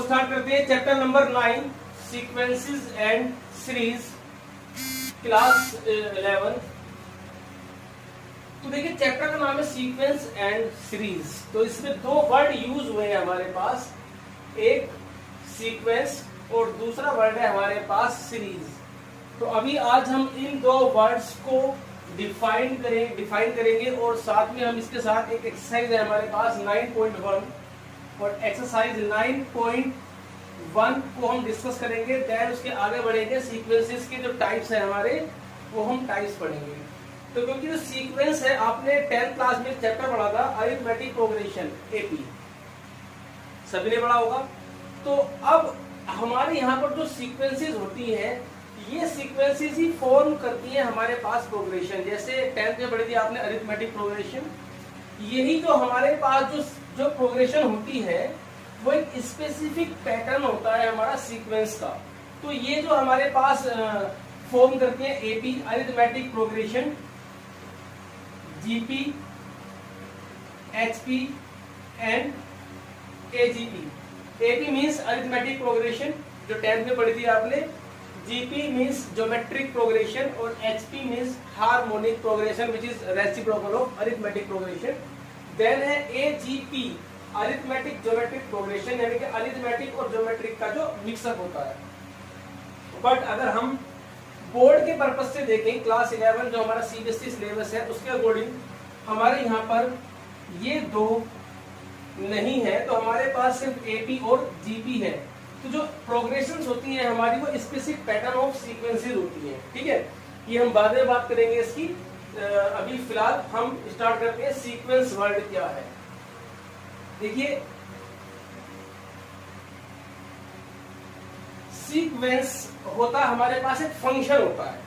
Start करते हैं chapter number 9 sequences and series class 11। तो देखिए चैप्टर का नाम है सीक्वेंस एंड सीरीज। तो इसमें दो वर्ड यूज हुए हैं हमारे पास, एक सीक्वेंस और दूसरा वर्ड है हमारे पास सीरीज। तो अभी आज हम इन दो वर्ड्स को डिफाइन करेंगे और साथ में हम इसके साथ एक एक्सरसाइज है हमारे पास 9.1 और एक्सरसाइज 9.1 को हम डिस्कस करेंगे। देन उसके आगे बढ़ेंगे, सीक्वेंसेस के जो टाइप्स है हमारे वो हम टाइप्स पढ़ेंगे। तो क्योंकि जो सीक्वेंस है आपने 10th क्लास में चैप्टर पढ़ा था अरिथमेटिक प्रोग्रेशन एपी, सभी ने पढ़ा होगा। तो अब हमारे यहाँ पर जो सीक्वेंसेस होती हैं ये सीक्वेंसेस ही फॉर्म करती हैं हमारे पास प्रोग्रेशन। जैसे 10th में पढ़ी थी आपने अरिथमेटिक प्रोग्रेशन, यही जो हमारे पास जो प्रोग्रेशन होती है वो एक स्पेसिफिक पैटर्न होता है हमारा सीक्वेंस का। तो ये जो हमारे पास फॉर्म करते हैं AP arithmetic progression, GP, HP and AGP. AP means arithmetic progression जो 10th में पढ़ी थी आपने, जीपी मीन्स ज्योमेट्रिक प्रोग्रेशन और HP means harmonic progression which is reciprocal of arithmetic progression. Then है एजीपी अरिथमेटिक ज्योमेट्रिक प्रोग्रेशन, यानी कि arithmetic और ज्योमेट्रिक का जो मिक्सअप होता है। बट अगर हम बोर्ड के पर्पज से देखें, क्लास 11 जो हमारा सीबीएसई सिलेबस है उसके अकॉर्डिंग हमारे यहाँ पर ये दो नहीं है, तो हमारे पास सिर्फ एपी और जीपी है। तो जो प्रोग्रेशंस होती हैं हमारी वो स्पेसिफिक पैटर्न ऑफ सीक्वेंसेस होती हैं, ठीक है। ये हम बाद में बात करेंगे इसकी। अभी फिलहाल हम स्टार्ट करते हैं सीक्वेंस वर्ड क्या है। देखिए सीक्वेंस होता हमारे पास एक फंक्शन होता है,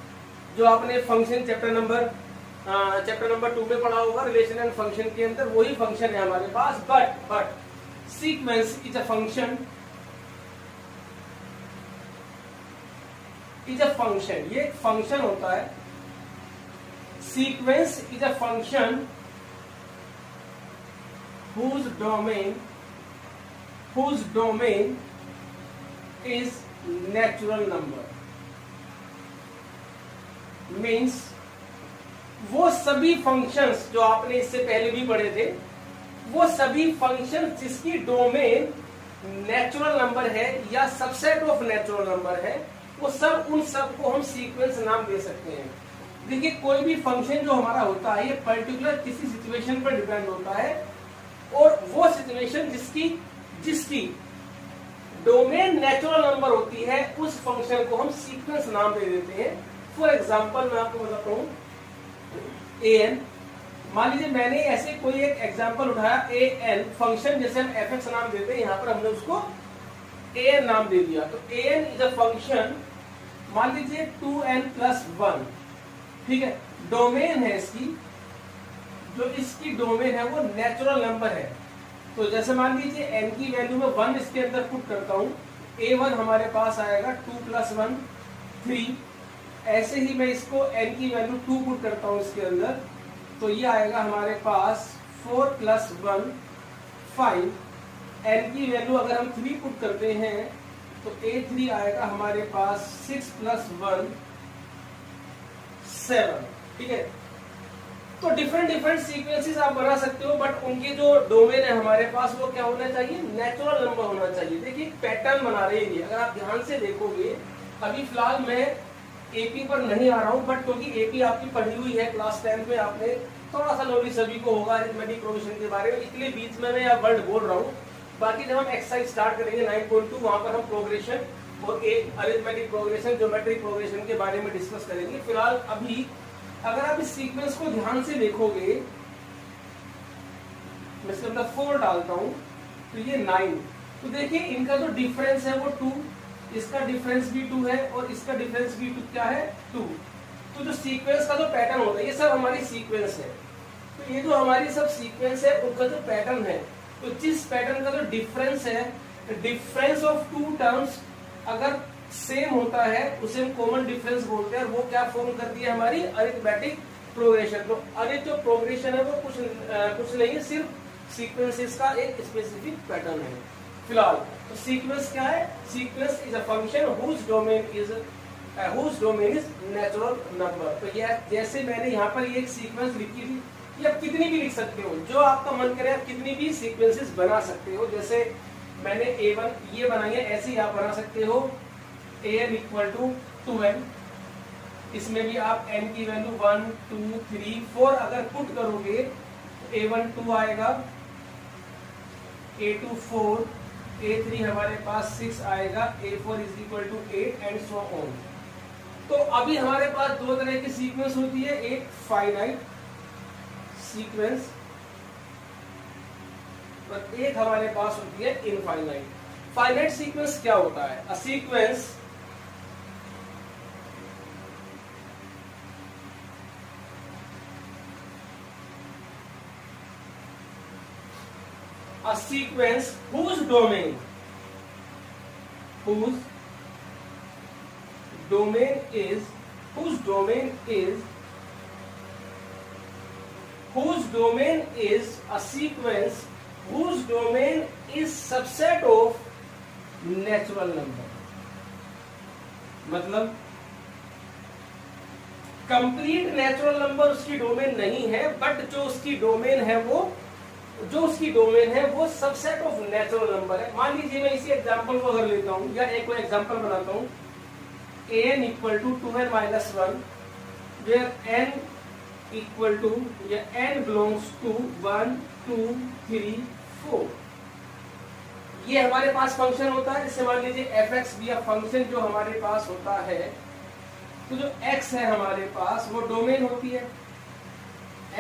जो आपने फंक्शन चैप्टर नंबर 2 में पढ़ा होगा, रिलेशन एंड फंक्शन के अंदर वही फंक्शन है हमारे पास। But sequence is a function, ये एक फंक्शन होता है। Sequence is a function whose domain is natural number, means वो सभी फंक्शंस जो आपने इससे पहले भी पढ़े थे, वो सभी फंक्शंस जिसकी डोमेन नेचुरल नंबर है या सबसेट ऑफ नेचुरल नंबर है, वो सब उन सब को हम सीक्वेंस नाम दे सकते हैं। देखिए कोई भी फंक्शन जो हमारा होता है ये पर्टिकुलर किसी सिचुएशन पर डिपेंड होता है और वो सिचुएशन जिसकी डोमेन नेचुरल नंबर होती है उस फंक्शन को हम सीक्वेंस नाम दे देते हैं। फॉर एग्जांपल मैं आपको बताता हूँ an, मान लीजिए मैंने ऐसे कोई एक एग्जांपल उठाया an फंक्शन, जैसे हम fx नाम देते हैं, यहाँ पर हमने उसको an नाम दे दिया। तो an इज अ फंक्शन, मान लीजिए 2n+1, ठीक है। डोमेन है इसकी, जो इसकी डोमेन है वो नेचुरल नंबर है। तो जैसे मान लीजिए n की वैल्यू में 1 इसके अंदर पुट करता हूँ, a1 हमारे पास आएगा 2+1 3। ऐसे ही मैं इसको n की वैल्यू 2 पुट करता हूँ इसके अंदर, तो ये आएगा हमारे पास 4+1 5। n की वैल्यू अगर हम 3 पुट करते हैं तो a3 आएगा हमारे पास 6+1 7, ठीक है। तो डिफरेंट सीक्वेंसेस आप बना सकते हो, बट उनके जो डोमेन है हमारे पास वो क्या होना चाहिए, नेचुरल नंबर होना चाहिए। देखिए पैटर्न बना रहे हैं, अगर आप ध्यान से देखोगे, अभी फिलहाल मैं एपी पर नहीं आ रहा हूँ, बट क्योंकि एपी आपकी पढ़ी हुई है क्लास 10th में, आपने थोड़ा सा नॉलेज सभी को होगा अरिथमेटिक प्रोग्रेशन के बारे में, इसलिए बीच में मैं यह वर्ड बोल रहा हूँ। बाकी जब हम एक्सरसाइज स्टार्ट करेंगे 9.2 वहां पर हम प्रोग्रेशन और एक अरिथमेटिक प्रोग्रेशन, ज्योमेट्रिक प्रोग्रेशन के बारे में डिस्कस करेंगे। फिलहाल अभी अगर आप इस सीक्वेंस को ध्यान से देखोगे, मैं इसके अंदर 4 डालता हूं तो ये 9। तो देखिए इनका जो डिफरेंस है वो 2, इसका डिफरेंस भी 2 है और इसका डिफरेंस भी 2 क्या है 2। तो जो सीक्वेंस का जो पैटर्न होता है ये सब हमारी सीक्वेंस है। तो ये जो हमारी सब सीक्वेंस है उनका जो पैटर्न है, तो जिस पैटर्न का जो डिफरेंस है, डिफरेंस ऑफ 2 टर्म्स अगर सेम होता है उसे हम कॉमन डिफरेंस बोलते हैं, और वो क्या फॉर्म करती है हमारी अरिथमेटिक प्रोग्रेशन। तो अरिथ जो प्रोग्रेशन है वो कुछ नहीं है, सिर्फ सीक्वेंसेस का एक स्पेसिफिक पैटर्न है। फिलहाल तो सीक्वेंस क्या है? Sequence is a function whose domain is natural number. तो ये जैसे मैंने यहाँ पर ये एक सीक्वेंस लिखी थी, ये आप कितनी भी लिख सकते हो, जो आपका मन करे आप कितनी भी सीक्वेंसेस बना सकते हो। जैसे मैंने A1 ये बनाई है, ऐसे ही आप बना सकते हो an इक्वल टू 2n। इसमें भी आप n की वैल्यू 1 2 3 4 अगर पुट करोगे तो A1 2 आएगा, A2 4, A3 हमारे पास 6 आएगा, A4 is equal to 8 and so on. तो अभी हमारे पास दो तरह की सीक्वेंस होती है, एक फाइनाइट सीक्वेंस और एक हमारे पास होती है इनफाइनाइट। फाइनाइट सीक्वेंस क्या होता है? अ sequence whose domain is a sequence whose domain is subset of natural number। मतलब कंप्लीट नेचुरल नंबर उसकी डोमेन नहीं है, बट जो उसकी डोमेन है वो सबसेट ऑफ नेचुरल नंबर है। मान लीजिए मैं इसी एग्जांपल को अगर लेता हूं या एक और एग्जांपल बनाता हूं, an equal to 2n minus 1 where n equal to या n बिलोंग्स टू 1 2 3 4। ये हमारे पास फंक्शन होता है। जैसे मान लीजिए fx भी फंक्शन जो हमारे पास होता है, तो जो x है हमारे पास वो डोमेन होती है।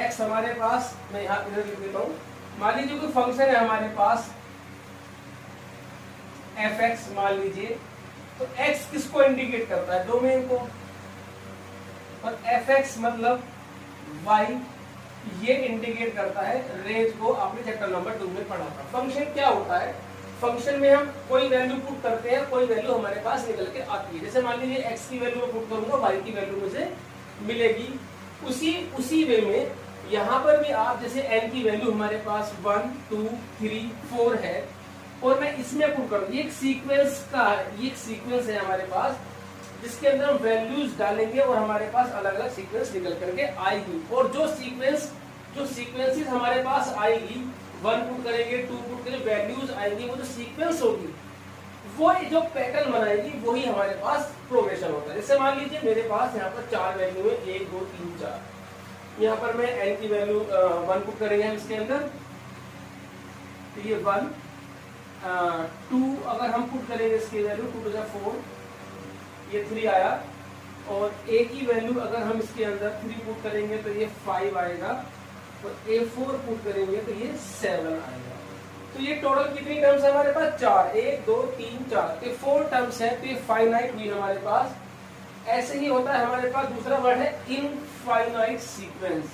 x हमारे पास, मैं यहाँ इधर लिख देता हूँ, मान लीजिए कोई फंक्शन है हमारे पास fx मान लीजिए, तो x किसको इंडिकेट करता है? डोमेन को। और fx मतलब y ये इंडिकेट करता है रेंज को। आपने चैप्टर नंबर 2 में पढ़ा था। फंक्शन क्या होता है? फंक्शन में हम कोई वैल्यू पुट करते हैं, कोई वैल्यू हमारे पास निकल के आती है। जैसे मान लीजिए x की वैल्यू में पुट करूंगा, y की वैल्यू मुझे मिलेगी। उसी वे में यहाँ पर भी आप जैसे n की वैल्यू हमारे पास 1 2 3 4 है और मैं इसमें पुट करूँ, ये एक सीक्वेंस है हमारे पास, जिसके अंदर हम वैल्यूज डालेंगे और हमारे पास अलग अलग सीक्वेंस निकल करके आएगी। और जो सीक्वेंसेस हमारे पास आएगी, 1 पुट करेंगे 2 पुट करेंगे, वैल्यूज आएंगी, वो जो सीक्वेंस होगी वो जो पैटर्न बनाएगी वही हमारे पास प्रोग्रेशन होता है। जैसे मान लीजिए मेरे पास यहाँ पर 4 वैल्यू है, 1 2 3 4। यहाँ पर मैं n की वैल्यू 1 पुट करेंगे हम इसके अंदर, तो ये 1 2 अगर हम पुट करेंगे इसकी वैल्यू 2 टू 4, ये 3 आया। और a की वैल्यू अगर हम इसके अंदर 3 पुट करेंगे तो ये 5 आएगा, और A4 पुट करेंगे तो ये 7 आएगा। तो ये टोटल कितनी टर्म्स है हमारे पास? 4, 1 2 3 4, तो 4 टर्म्स है। तो ये फाइनाइट हुई हमारे पास। ऐसे ही होता है हमारे पास दूसरा वर्ड है इनफाइनाइट सीक्वेंस।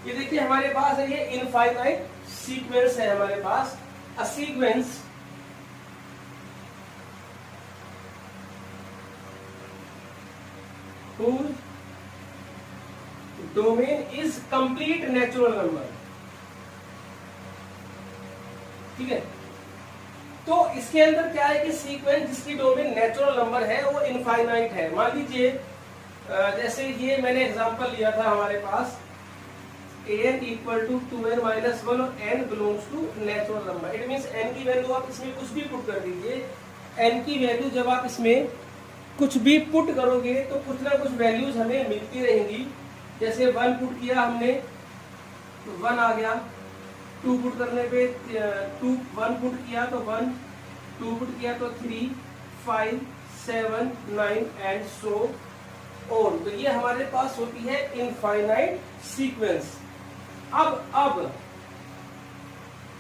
ये देखिए हमारे पास है, ये इनफाइनाइट सीक्वेंस है हमारे पास। A sequence whose domain is complete natural number। ठीक है, तो इसके अंदर क्या है कि सीक्वेंस जिसकी डोमेन नेचुरल नंबर है वो इनफाइनाइट है। मान लीजिए जैसे ये मैंने एग्जांपल लिया था हमारे पास an equal to 2n minus 1 और n belongs to natural number. It means n की वैल्यू आप इसमें कुछ भी पुट कर दीजिए। n की वैल्यू जब आप इसमें कुछ भी पुट करोगे तो कुछ ना कुछ वैल्यूज हमें मिलती रहेंगी। जैसे 1 पुट किया हमने तो 1 आ गया, 2 पुट करने पे 1 पुट किया तो 1, 2 पुट किया तो 3 5 7 9 एंड सो ऑन। तो ये हमारे पास होती है इनफाइनाइट सीक्वेंस। अब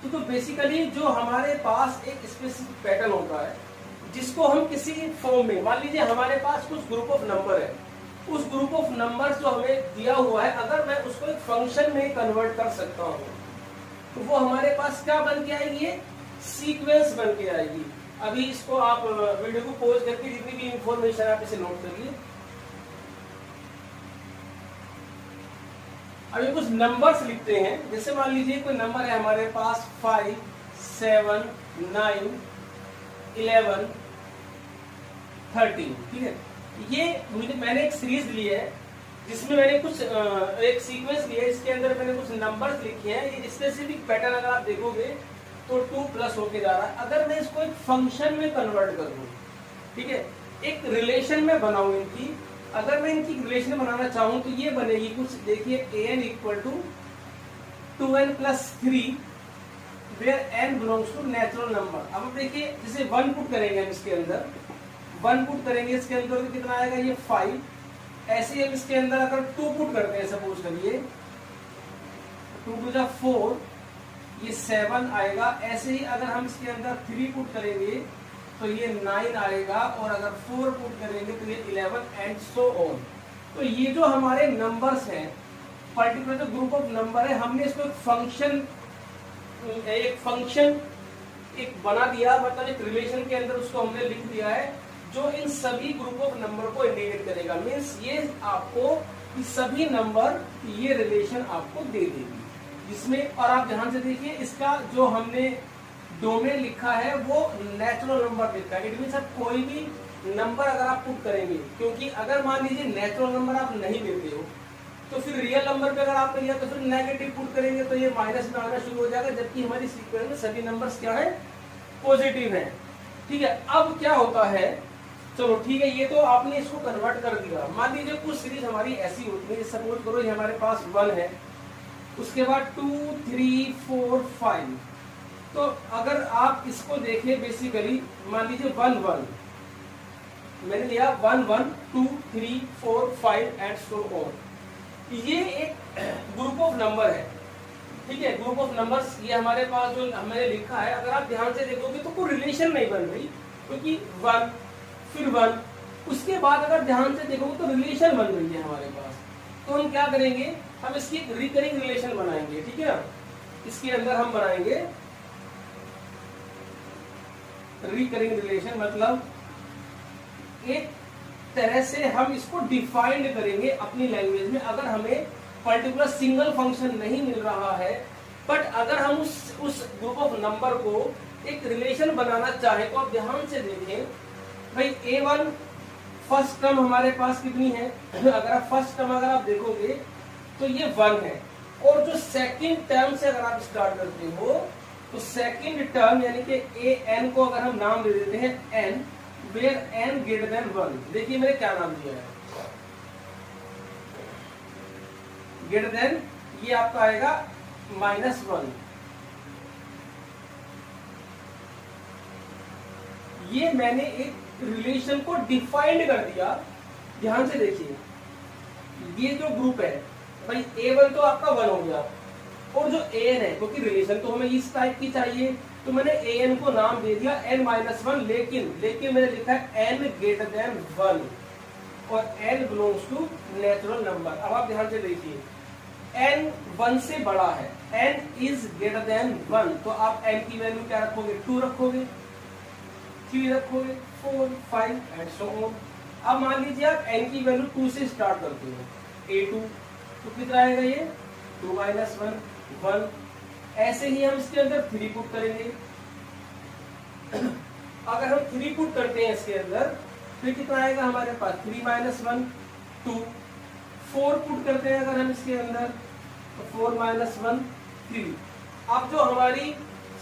तो बेसिकली जो हमारे पास एक स्पेसिफिक पैटर्न होता है जिसको हम किसी फॉर्म में, मान लीजिए हमारे पास कुछ ग्रुप ऑफ नंबर है, उस ग्रुप ऑफ नंबर्स जो हमें दिया हुआ है अगर मैं उसको एक फंक्शन में कन्वर्ट कर सकता हूँ तो वो हमारे पास क्या बन के आएगी? सीक्वेंस बन के आएगी। अभी इसको आप वीडियो को पॉज करके जितनी भी इंफॉर्मेशन आप इसे नोट करिए। अभी कुछ नंबर्स लिखते हैं। जैसे मान लीजिए कोई नंबर है हमारे पास 5, 7, 9, 11, 13, ठीक है। ये मैंने एक सीरीज ली है जिसमें मैंने कुछ एक सीक्वेंस लिया है, इसके अंदर मैंने कुछ नंबर्स लिखे हैं। ये स्पेसिफिक पैटर्न अगर आप देखोगे तो 2 प्लस होके जा रहा है। अगर मैं इसको एक फंक्शन में कन्वर्ट कर दूं, ठीक है, एक रिलेशन में बनाऊं इनकी, अगर मैं इनकी रिलेशन बनाना चाहूं तो ये बनेगी कुछ, देखिए an equal to 2n plus 3 where n belongs to natural number. अब देखिए जैसे 1 पुट करेंगे हम इसके अंदर, 1 पुट करेंगे इसके अंदर तो कितना आएगा, ये 5। ऐसे ही हम इसके अंदर अगर 2 पुट करते हैं, सपोज करिए 2 टू जा 4, ये 7 आएगा। ऐसे ही अगर हम इसके अंदर 3 पुट करेंगे तो ये 9 आएगा, और अगर 4 पुट करेंगे तो ये 11 एंड सो ऑन। तो ये जो हमारे नंबर्स हैं, पर्टिकुलर जो ग्रुप ऑफ नंबर है, हमने इसको एक फंक्शन बना दिया, मतलब एक रिलेशन के अंदर उसको हमने लिख दिया है जो इन सभी ग्रुप ऑफ नंबर को इंडिकेट करेगा। मीन्स ये आपको सभी नंबर ये रिलेशन आपको दे देगी, जिसमें, और आप ध्यान से देखिए इसका जो हमने डोमेन लिखा है वो नेचुरल नंबर लिखा है। इट मीन्स आप कोई भी नंबर अगर आप पुट करेंगे, क्योंकि अगर मान लीजिए नेचुरल नंबर आप नहीं लेते हो तो फिर रियल नंबर पे अगर आपने लिया तो फिर नेगेटिव पुट करेंगे तो ये माइनस में आना शुरू हो जाएगा, जबकि हमारी सीक्वेंस में सभी नंबर्स क्या है, पॉजिटिव है, ठीक है। अब क्या होता है, चलो ठीक है, ये तो आपने इसको कन्वर्ट कर दिया। मान लीजिए कुछ सीरीज हमारी ऐसी होती है, सपोज करो ये हमारे पास 1 है, उसके बाद 2, 3, 4, 5। तो अगर आप इसको देखें बेसिकली, मान लीजिए 1, 1 मैंने लिया, 1, 1, 2, 3, 4, 5 एंड सो ऑन। ये एक ग्रुप ऑफ नंबर है, ठीक है, ग्रुप ऑफ नंबर्स। ये हमारे पास जो हमने लिखा है, अगर आप ध्यान से देखोगे तो कोई रिलेशन नहीं बन रही, क्योंकि 1 फिर 1, उसके बाद अगर ध्यान से देखोगे तो रिलेशन बन रही है हमारे पास। तो हम क्या करेंगे, हम इसकी एक रिकरिंग रिलेशन बनाएंगे, ठीक है। इसके अंदर हम बनाएंगे रिकरिंग रिलेशन, मतलब एक तरह से हम इसको डिफाइंड करेंगे अपनी लैंग्वेज में। अगर हमें पर्टिकुलर सिंगल फंक्शन नहीं मिल रहा है, बट अगर हम उस ग्रुप ऑफ नंबर को एक रिलेशन बनाना चाहें, तो आप ध्यान से देखें भाई, a1 फर्स्ट टर्म हमारे पास कितनी है, अगर आप फर्स्ट टर्म अगर आप देखोगे तो ये 1 है, और जो सेकंड टर्म से अगर आप स्टार्ट करते हो तो सेकंड टर्म यानी कि an को अगर हम नाम दे देते हैं n, where n greater than 1। देखिए मैंने क्या नाम दिया है, ग्रेटर देन, ये आपका आएगा -1। ये मैंने एक रिलेशन को डिफाइंड कर दिया। ध्यान से देखिए, ये जो ग्रुप है भाई, a1 तो आपका 1 हो गया, और जो an है, क्योंकि रिलेशन तो हमें इस टाइप की चाहिए, तो मैंने an को नाम दे दिया n-1, लेकिन मैंने लिखा है n ग्रेटर देन 1, और n belongs to natural number. अब आप ध्यान से देखिए, n 1 से बड़ा है, n इज ग्रेटर देन 1, तो आप n की वैल्यू क्या रखोगे, 2 रखोगे, 3 रखोगे, 4, 5 एंड सो ऑन। अब मान लीजिए आप n की वैल्यू 2 से स्टार्ट करते हो, a2, तो कितना आएगा ये 2 - 1, 1। ऐसे ही हम इसके अंदर 3 पुट करेंगे। अगर हम 3 पुट करते हैं इसके अंदर, फिर कितना आएगा हमारे पास, 3 - 1, 2। 4 पुट करते हैं अगर हम इसके अंदर, तो 4 - 1, 3। अब जो हमारी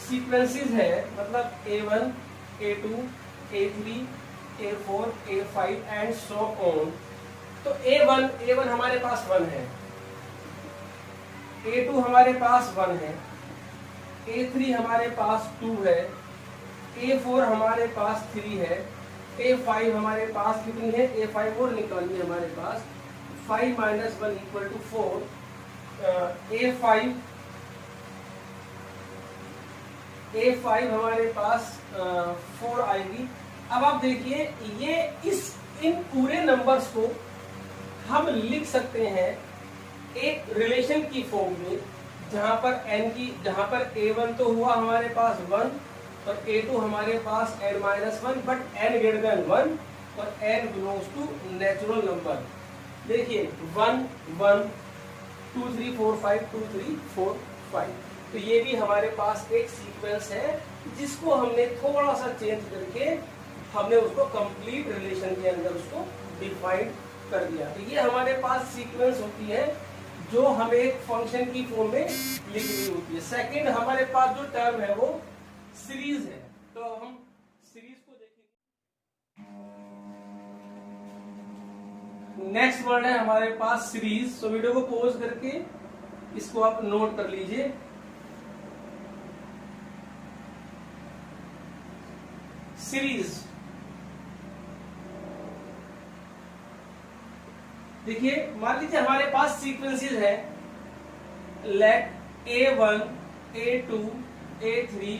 सीक्वेंसेस है, मतलब a1, a2, a3, a4, a5 and so on. तो a1 हमारे पास 1 है, a2 हमारे पास 1 है, a3 हमारे पास 2 है, a4 हमारे पास 3 है, a5 हमारे पास कितनी है, a5 और निकालनी है हमारे पास, 5 - 1 = 4। a5 हमारे पास 4 आएगी। अब आप देखिए, ये इन पूरे नंबर्स को हम लिख सकते हैं एक रिलेशन की फॉर्म में, जहां पर a1 तो हुआ हमारे पास 1, और a2 हमारे पास n-1, but n greater than 1, और n belongs to natural number. देखिए 1, 1, 2 3 4 5 2 3 4 5। तो ये भी हमारे पास एक सीक्वेंस है जिसको हमने थोड़ा सा चेंज करके हमने उसको कंप्लीट रिलेशन के अंदर उसको डिफाइन कर दिया। तो ये हमारे पास सीक्वेंस होती है जो हमें एक फंक्शन की फॉर्म में लिखनी होती है। सेकंड हमारे पास जो टर्म है वो सीरीज है। तो हम सीरीज को देखेंगे। नेक्स्ट वर्ड है हमारे पास सीरीज। तो वीडियो को पॉज करके इसको आप नोट कर लीजिए। सीरीज देखिए, मान लीजिए हमारे पास सीक्वेंसेस है let A1 A2 A3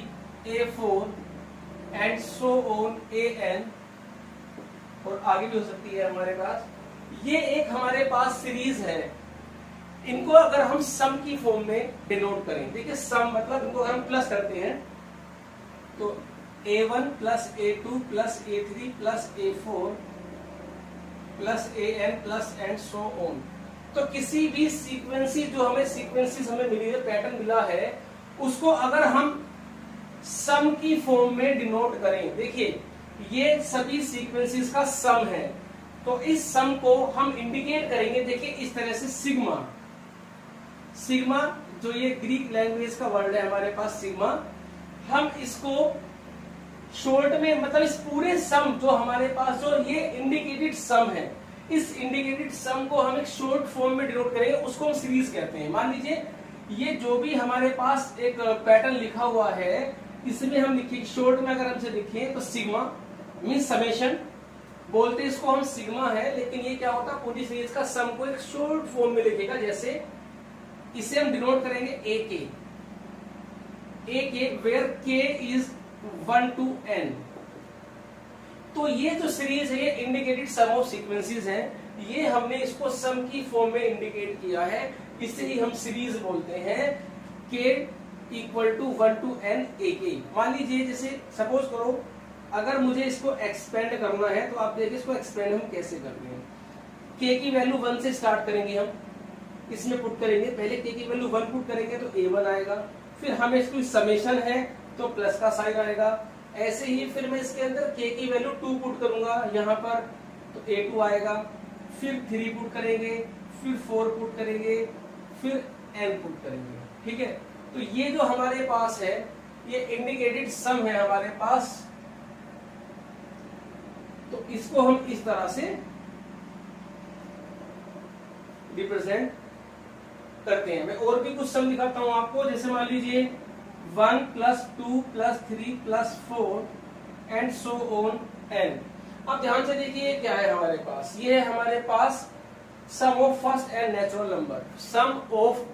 A4 and so on AN, और आगे भी हो सकती है हमारे पास। ये एक हमारे पास सीरीज है। इनको अगर हम सम की फॉर्म में डिनोट करें, देखिए सम मतलब इनको अगर हम प्लस करते हैं तो A1 plus A2 plus A3 plus A4 plus AN plus and so on. तो किसी भी सीक्वेंसेस जो हमें सीक्वेंसेस हमें मिली है, पैटर्न मिला है, उसको अगर हम सम की फॉर्म में डिनोट करें, देखिए ये सभी सीक्वेंसेस का सम है। तो इस सम को हम इंडिकेट करेंगे, देखिए इस तरह से सिग्मा। सिग्मा जो ये ग्रीक लैंग्वेज का वर्ड है हमारे पास सिग्मा, हम इसको शॉर्ट में मतलब इस पूरे सम जो हमारे पास जो ये इंडिकेटेड सम है, इस इंडिकेटेड सम को हम एक शॉर्ट फॉर्म में डिनोट करेंगे, उसको हम सीरीज कहते हैं। मान लीजिए ये जो भी हमारे पास एक पैटर्न लिखा हुआ है, इसमें हम लिखें शॉर्ट में अगर हमसे लिखें तो सिग्मा मीन समेशन बोलते, इसको हम सिग्मा है, लेकिन ये क्या होता है पूरी सीरीज का सम को एक शॉर्ट फॉर्म में लिखेगा। जैसे इसे हम डिनोट करेंगे ए के वेयर के इज 1 to n। तो ये जो सीरीज है ये इंडिकेटेड सम ऑफ सीक्वेंसेस है। ये हमने इसको सम की फॉर्म में इंडिकेट किया है, इसे ही हम सीरीज बोलते हैं। k equal to 1 to n a k। मान लीजिए जैसे सपोज करो अगर मुझे इसको एक्सपेंड करना है, तो आप देखिए इसको एक्सपेंड हम कैसे करते हैं। k की वैल्यू 1 से स्टार्ट करेंगे, हम इसमें पुट करेंगे। पहले k की वैल्यू 1 पुट करेंगे तो a1 आएगा, फिर हमें इसको समेशन है तो प्लस का साइन आएगा। ऐसे ही फिर मैं इसके अंदर k की वैल्यू 2 पुट करूंगा यहाँ पर तो a2 आएगा, फिर 3 पुट करेंगे, फिर 4 पुट करेंगे, फिर n पुट करेंगे। ठीक है, तो ये जो हमारे पास है ये इंडिकेटेड सम है हमारे पास। तो इसको हम इस तरह से रिप्रेजेंट करते हैं। मैं और भी कुछ सम दिखाता हूं आपको। जैसे मान लीजिए 1 plus 2 plus 3 plus 4 and so on n। अब ध्यान से देखिए क्या है हमारे पास। ये है हमारे पास sum of first n natural number. Sum of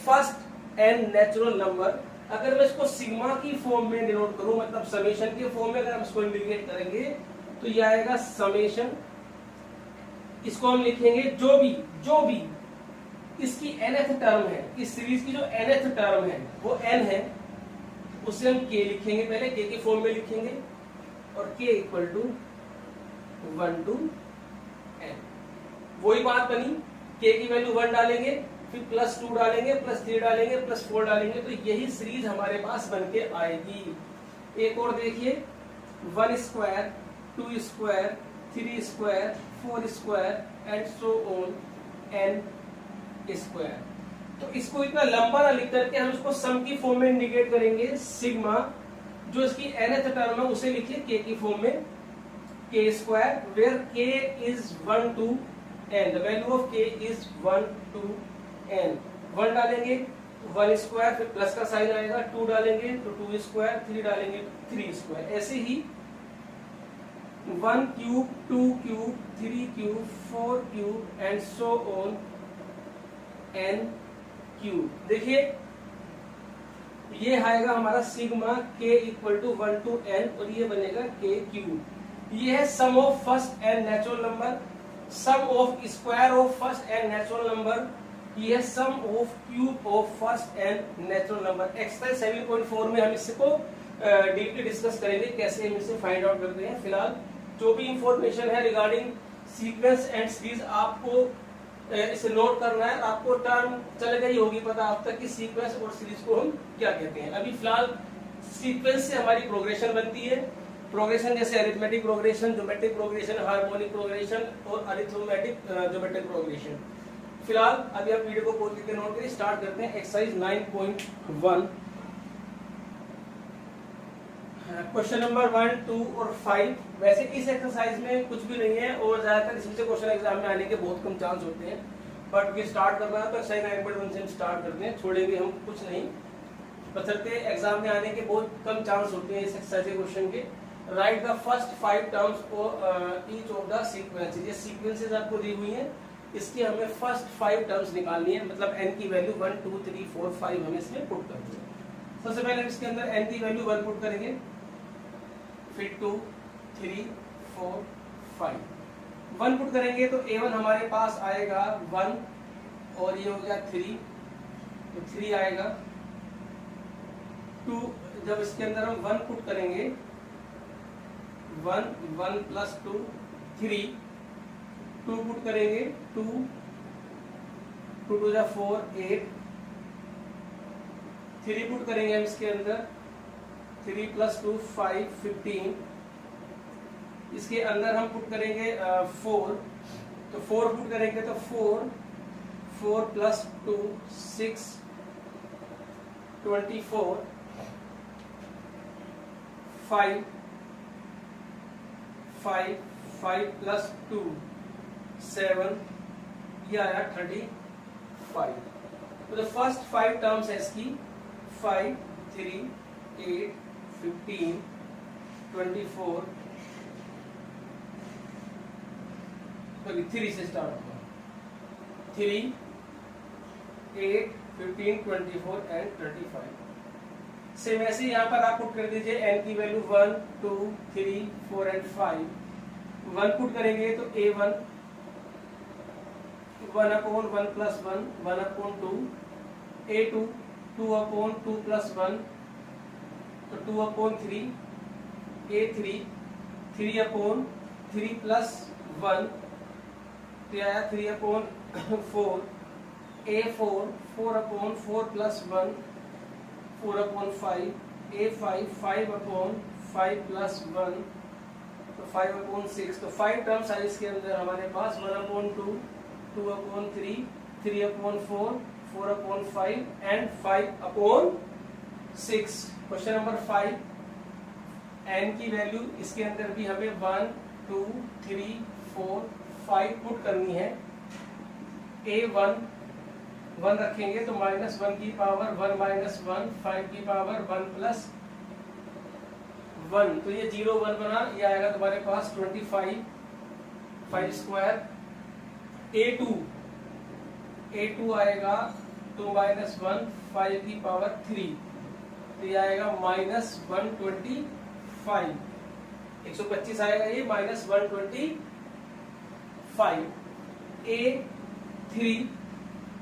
first n natural number अगर मैं इसको सिग्मा की फॉर्म में डिनोट करूं, मतलब समेशन के फॉर्म में अगर हम इसको इंडिकेट करेंगे तो ये आएगा समेशन। इसको हम लिखेंगे जो भी इसकी nth टर्म है, इस सीरीज की जो nth टर्म है वो n है, उसे हम k लिखेंगे। पहले k की फॉर्म में लिखेंगे और k equal to 1 to n। वही बात बनी, k की वैल्यू 1 डालेंगे, फिर प्लस 2 डालेंगे, प्लस 3 डालेंगे, प्लस 4 डालेंगे, तो यही सीरीज हमारे पास बन के आएगी। एक और देखिए 1 square 2 square 3 square 4 square and so on n square. तो इसको इतना लंबा ना लिख करके हम इसको सम की फॉर्म में इंडिकेट करेंगे। सिग्मा जो इसकी nth टर्म है उसे लिखिए k की फॉर्म में k square where k is 1 to n। The value of k is 1 to n। 1 डालेंगे 1 स्क्वायर, फिर प्लस का साइन आएगा, 2 डालेंगे तो 2 स्क्वायर, 3 डालेंगे 3 स्क्वायर। ऐसे ही 1 cube 2 cube 3 cube 4 cube and so on n cube. देखिए ये आएगा हमारा sigma k equal to 1 to n और ये बनेगा k क्यूब। ये है sum of first n natural number, sum of square of first n natural number, ये है sum of cube of first n natural number. Exercise 7.4 में हम इसको डीपली डिस्कस करेंगे कैसे हम इसे फाइंड आउट करते हैं। फिलहाल जो भी इंफॉर्मेशन है रिगार्डिंग सीक्वेंस एंड सीरीज आपको इसे नोट करना है। आपको टर्म चले गई होगी पता अब तक कि सीक्वेंस और सीरीज को हम क्या कहते हैं। अभी फिलहाल सीक्वेंस से हमारी प्रोग्रेशन बनती है। प्रोग्रेशन जैसे arithmetic progression, geometric progression, harmonic progression और अरिथमेटिक ज्योमेट्रिक प्रोग्रेशन। फिलहाल अभी आप वीडियो को पॉज करके नोट करिए। स्टार्ट करते हैं एक्सरसाइज 9.1। क्वेश्चन नंबर 1, 2 और 5। वैसे इस एक्सरसाइज में कुछ भी नहीं है और ज्यादातर इसमें से क्वेश्चन एग्जाम में आने के बहुत कम चांस होते हैं, बट ये स्टार्ट करना है तो एक्सरसाइज 9.1 से हम स्टार्ट करते हैं, छोड़ेंगे हम कुछ नहीं, बशर्ते एग्जाम में आने के बहुत कम चांस होते हैं इस एक्सरसाइज के क्वेश्चन के। Right the first 5 terms for each of the sequences. ये सीक्वेंसेस आपको दी हुई हैं, इसकी हमें फर्स्ट 5 टर्म्स निकालनी है, मतलब n की वैल्यू 1, 2, 3, 4, 5 हमें इसमें पुट करनी है। सबसे पहले हम इसके अंदर n की वैल्यू 1 पुट करेंगे, फिर 2, 3, 4, 5 1 पुट करेंगे तो a1 हमारे पास आएगा 1 और ये हो गया 3, तो 3 आएगा। 2 जब इसके अंदर हम 1 पुट करेंगे, 1 1 प्लस 2 3, 2 पुट करेंगे 2 2 2 जा 4 8, 3 पुट करेंगे हम इसके अंदर, 3 प्लस 2 5 15, इसके अंदर हम पुट करेंगे 4, तो 4 पुट करेंगे तो 4 प्लस 2 6 24, 5 प्लस 2 7, ये आया 35। तो द फर्स्ट 5 टर्म्स है इसकी 5 3 8 15 24, 3 से स्टार्ट होगा, 3 8 15 24 एंड 35। सेम ऐसे यहाँ पर आप पुट कर दीजिए n की वैल्यू 1 2 3 4 एंड 5। 1 पुट करेंगे तो a1 1/1 प्लस 1 1/2, a2 2/2 प्लस 1 तो 2/3, a3 3/3 प्लस 1 तो आया 3/4, a4 4/4 प्लस 1 4/5, a5 5/5 प्लस 1 तो 5/6। तो 5 टर्म्स है इसके अंदर हमारे पास 1/2 2/3 3/4 4/5 एंड 5/6। क्वेश्चन नंबर 5, n की वैल्यू इसके अंदर भी हमें 1 2 3 4 5 पुट करनी है। a1 1 रखेंगे तो -1 की पावर 1 -1 5 की पावर 1 प्लस 1, तो ये 0 1 बना, ये आएगा तुम्हारे पास 25 5 स्क्वायर। a2 आएगा 2 -1 5 की पावर 3, तो ये आएगा -125 125 आएगा ये -125। a3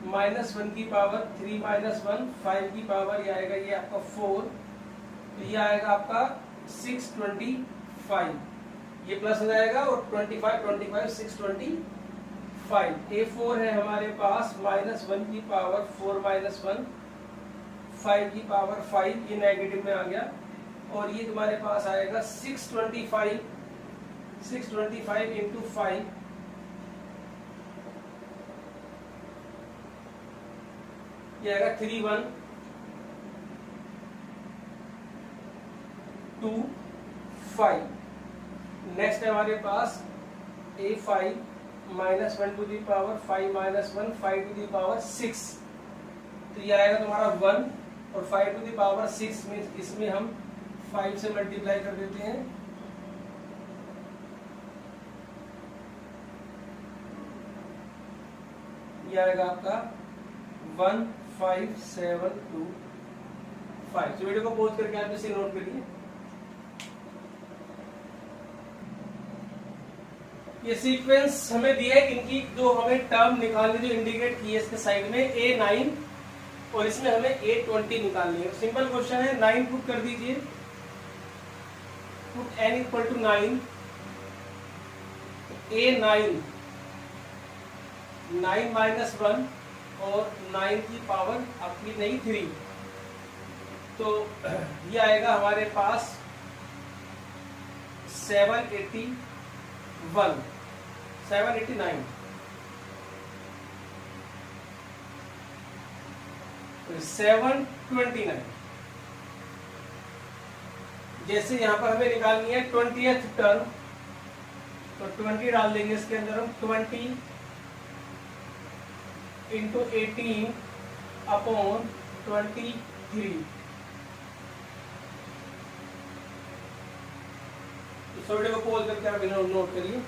-1 की पावर 3 -1 5 की पावर ये आएगा, ये आपका 4, तो ये आएगा आपका 625, ये प्लस हो जाएगा और 25 625। a4 है हमारे पास -1 की पावर 4 -1 5 की पावर 5, ये नेगेटिव में आ गया और ये तुम्हारे पास आएगा 625 इंटू 5, ये आएगा 31 2 5। नेक्स्ट है हमारे पास a5 -1 to the power 5 -1 5 to the power 6, तो ये आएगा तुम्हारा 1 और 5 टू दी पावर 6 में इसमें हम 5 से मल्टीप्लाई कर देते हैं, ये आएगा आपका 15725। तो वीडियो को पॉज करके आप इसे नोट करिए। ये सीक्वेंस हमें दिया है, इनकी जो हमें टर्म निकालनी जो इंडिकेट की है इसके साइड में a9 और इसमें हमें a20 निकालनी है। सिंपल क्वेश्चन है, 9 पुट कर दीजिए, put n equal to 9, a9 9 minus 1 और 9 की पावर अपनी नहीं 3, तो ये आएगा हमारे पास 789 729। जैसे यहां पर हमें निकालनी है 20th टर्म, तो 20 डाल देंगे इसके अंदर हम, 20 इंटू 18 अपॉन 23। इस वीडियो को पोल करके आप नोट करिए।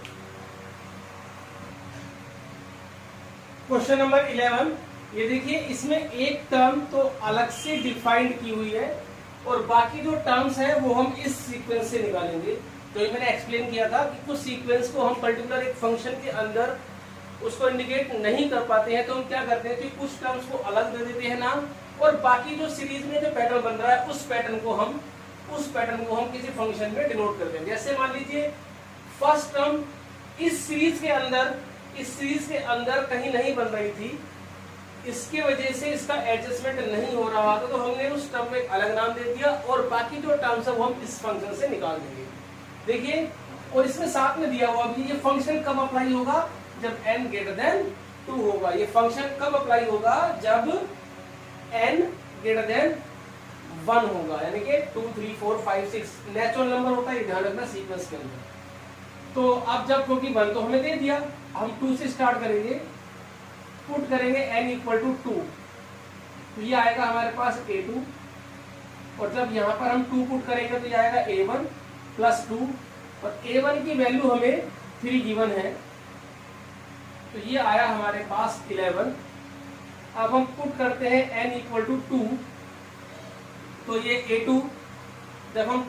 क्वेश्चन नंबर 11, ये देखिए इसमें एक टर्म तो अलग से डिफाइंड की हुई है और बाकी जो टर्म्स है वो हम इस सीक्वेंस से निकालेंगे। तो ये मैंने एक्सप्लेन किया था कि कुछ सीक्वेंस को हम पर्टिकुलर एक फंक्शन के अंदर उसको इंडिकेट नहीं कर पाते हैं, तो हम क्या करते हैं कि कुछ टर्म्स को अलग दे देते हैं नाम, और बाकी जो सीरीज में जो पैटर्न बन रहा है उस पैटर्न को हम किसी फंक्शन में डिनोट करते हैं। जैसे मान लीजिए फर्स्ट टर्म इस सीरीज के अंदर कहीं नहीं बन रही थी, इसके वजह से इसका एडजस्टमेंट नहीं हो रहा था, तो हमने उस टर्म में एक अलग नाम दे दिया और बाकी जो टर्म्स है वो हम इस फंक्शन से निकाल देंगे। देखिए, और इसमें साथ में दिया हुआ भी ये फंक्शन कब अप्लाई होगा, जब n ग्रेटर देन 2 होगा। ये फंक्शन कब अप्लाई होगा, जब n ग्रेटर देन 1 होगा, यानी कि 2 3 4 5 6 नेचुरल नंबर होता है, ध्यान रखना सीक्वेंस के अंदर। तो अब जब क्योंकि 1 तो हमें दे दिया, हम 2 से स्टार्ट करेंगे, पुट करेंगे n इक्वल टू 2, तो ये आएगा हमारे पास a2, और जब यहाँ पर हम 2 पुट करेंगे तो ये आएगा a1 प्लस 2, और a1 की वैल्यू हमें 3 गिवन है, तो ये आया हमारे पास 11। अब हम पुट करते हैं n इक्वल टू 2, तो ये a2, जब हम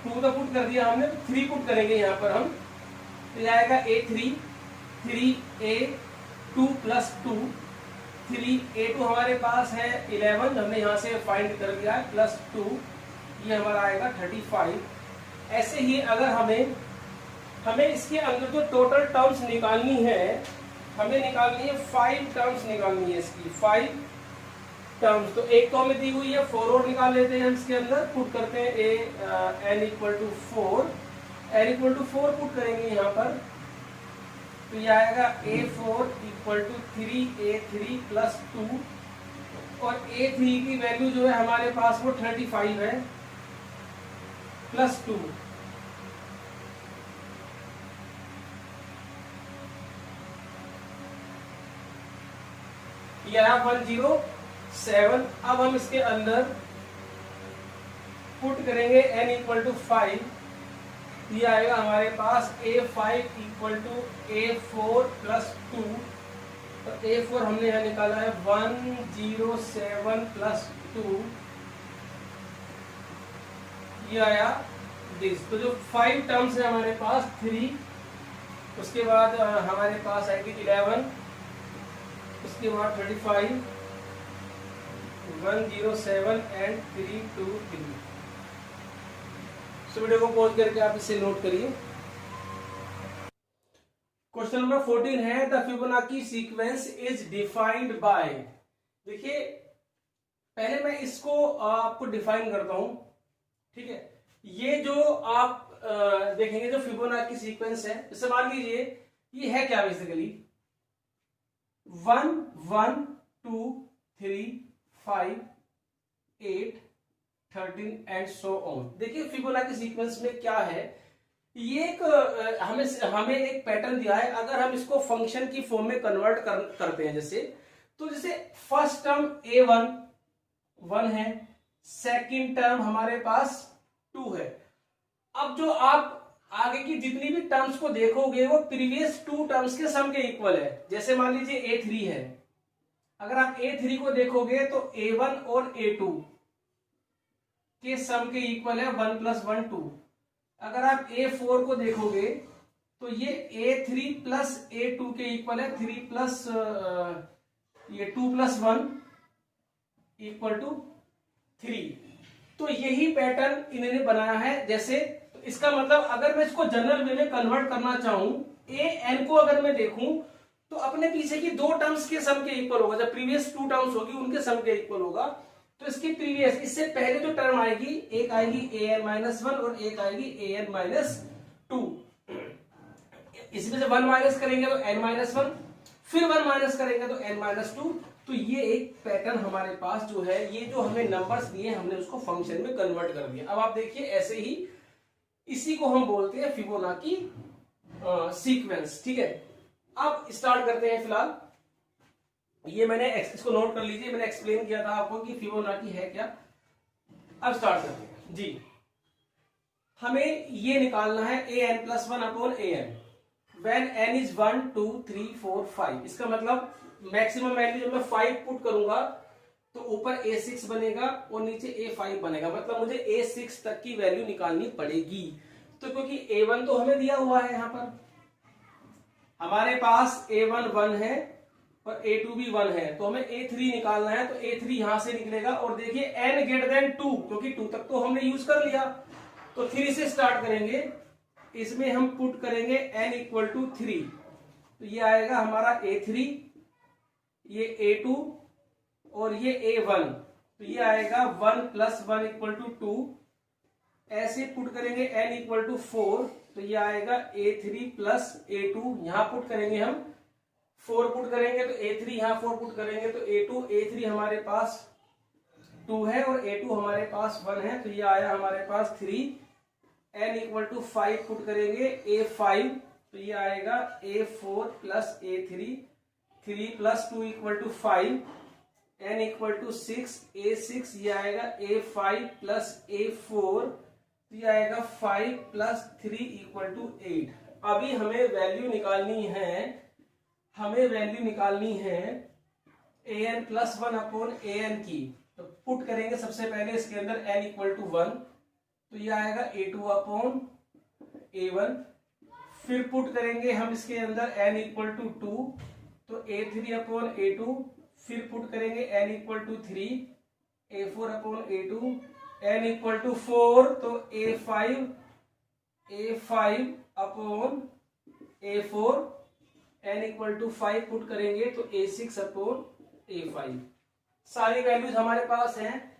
2 तो पुट कर दिया हमने, 3 पुट करेंगे यहाँ पर हम, तो ये आएगा a3, 3a2 प्लस 2, 3a2 हमारे पास है 11, हमने यहाँ से फाइंड कर लिया है, प्लस 2, ये हमारा आएगा 35। ऐसे ही अगर हमें इसके अंदर जो टोटल टर्म्स निकालनी है, हमें निकालनी है 5 टर्म्स निकालनी है, इसकी 5 टर्म्स। तो एक तो हमें दी हुई है 4 और निकाल लेते हैं हम इसके अंदर, पुट करते हैं n इक्वल टू 4 पुट करेंगे यहाँ पर, तो ये आएगा a4 equal to 3a3 plus 2, और a3 की वैल्यू जो है हमारे पास वो 35 है, प्लस 2, ये आया 107। अब हम इसके अंदर पुट करेंगे n इक्वल टू 5, ये आएगा हमारे पास a5 equal to a4 plus 2, तो a4 हमने यहाँ निकाला है 107 प्लस 2, ये आया दिस। तो जो 5 टर्म्स है हमारे पास 3, उसके बाद हमारे पास आएगी 11, उसके बाद 35, 107 एंड 323। वीडियो को पॉज करके आप इसे नोट करिए। क्वेश्चन नंबर 14 है, the Fibonacci sequence is defined by. देखिए, पहले मैं इसको आपको डिफाइन करता हूं, ठीक है। ये जो आप देखेंगे जो फिबोनाची सीक्वेंस है, जैसे मान लीजिए ये है क्या, बेसिकली 1 1 2 3 5 8 13 एंड सो ऑन। देखिए फिबोनाची सीक्वेंस में क्या है, ये एक हमें एक पैटर्न दिया है। अगर हम इसको फंक्शन की फॉर्म में कन्वर्ट करते हैं, जैसे फर्स्ट टर्म a1 1 है, सेकंड टर्म हमारे पास 2 है। अब जो आप आगे की जितनी भी टर्म्स को देखोगे वो प्रीवियस 2 टर्म्स के सम के इक्वल है। जैसे मान लीजिए a3 है, अगर आप a3 को देखोगे तो a1 और a2 के सम के इक्वल है 1 प्लस 1 2। अगर आप a4 को देखोगे तो ये a3 प्लस a2 के इक्वल है 3 प्लस ये 2 प्लस 1 इक्वल टू 3। तो यही पैटर्न इन्होंने बनाया है। जैसे इसका मतलब अगर मैं इसको जनरल वे में कन्वर्ट करना चाहूं, a n को अगर मैं देखूं तो अपने पीछे की दो टर्म्स के सम के इक्वल होगा, जब प्रीवियस टू टर्म्स होगी उनके सम के इक्वल होगा। तो इसकी प्रीवियस, इससे पहले जो टर्म आएगी, एक आएगी an-1 और एक आएगी an-2। इसमें से 1 माइनस करेंगे तो n-1, फिर 1 माइनस करेंगे तो n-2। तो ये एक पैटर्न हमारे पास जो है, ये जो हमें नंबर्स दिए हमने उसको फंक्शन में कन्वर्ट कर दिया। अब आप देखिए ऐसे ही, इसी को हम बोलते हैं फिबोनाची सीक्वेंस। ठीक है, अब स्टार्ट करते हैं। फिलहाल ये मैंने इसको नोट कर लीजिए, मैंने एक्सप्लेन किया था आपको कि फिबोनाची है क्या। अब स्टार्ट करते हैं जी। हमें ये निकालना है an+1/an when n is 1 2 3 4 5। इसका मतलब मैक्सिमम वैल्यू जब मैं 5 पुट करूंगा तो ऊपर a6 बनेगा और नीचे a5 बनेगा, मतलब मुझे a6 तक की वैल्यू निकालनी पड़ेगी। तो क्योंकि a1 तो हमें दिया हुआ है, यहां पर हमारे पास a1 1 है और a2 भी 1 है, तो हमें a3 निकालना है। तो a3 यहां से निकलेगा और देखिए n>2, क्योंकि 2 तक तो हमने यूज कर लिया, तो 3 से स्टार्ट करेंगे। इसमें हम पुट करेंगे n=3, तो ये आएगा हमारा a3, ये a2 और ये a1, तो ये आएगा 1 + 1 = 2। ऐसे पुट करेंगे n=4, तो ये आएगा a3 + a2। यहां पुट करेंगे हम 4 पुट करेंगे तो a3, यहां 4 पुट करेंगे तो a2। a3 हमारे पास 2 है और a2 हमारे पास 1 है, तो ये आया हमारे पास 3। n=5 पुट करेंगे a5, तो ये आएगा a4 + a3। 3 + 2 = 5। n=6, a6, ये आएगा a5 + a4, तो ये आएगा 5 + 3 = 8। अभी हमें वैल्यू निकालनी है, an+1/an की। तो पुट करेंगे सबसे पहले इसके अंदर n=1, तो ये आएगा a2/a1। फिर पुट करेंगे हम इसके अंदर n=2, तो a3/a2। फिर पुट करेंगे n=3, a4/a2। n=4, तो a5/a4। n=5 पुट करेंगे तो a6/a5। सारी वैल्यूज हमारे पास हैं,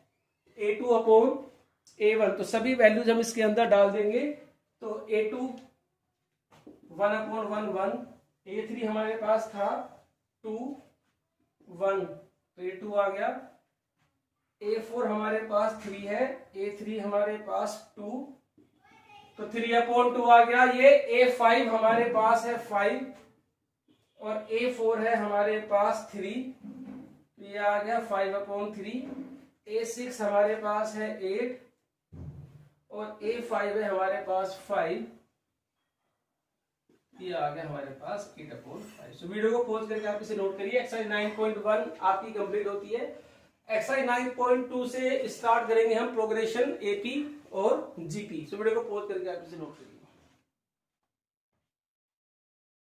a2/a1। तो सभी वैल्यूज हम इसके अंदर डाल देंगे। तो a2 1/1 1, a3 हमारे पास था 2 1, तो a2 आ गया। a4 हमारे पास 3 है, a3 हमारे पास 2, तो 3/2 आ गया। ये a5 हमारे पास है 5 और a4 है हमारे पास 3, तो ये आ गया 5/3। a6 हमारे पास है 8 और a5 है हमारे पास 5, ये आ गया हमारे पास 8/5। तो वीडियो को पॉज करके आप इसे नोट करिए। एक्सरसाइज 9.1 आपकी कंप्लीट होती है। एक्सरसाइज 9.2 से स्टार्ट करेंगे हम प्रोग्रेशन एपी और जीपी। तो वीडियो को पॉज करके आप इसे नोट करिए।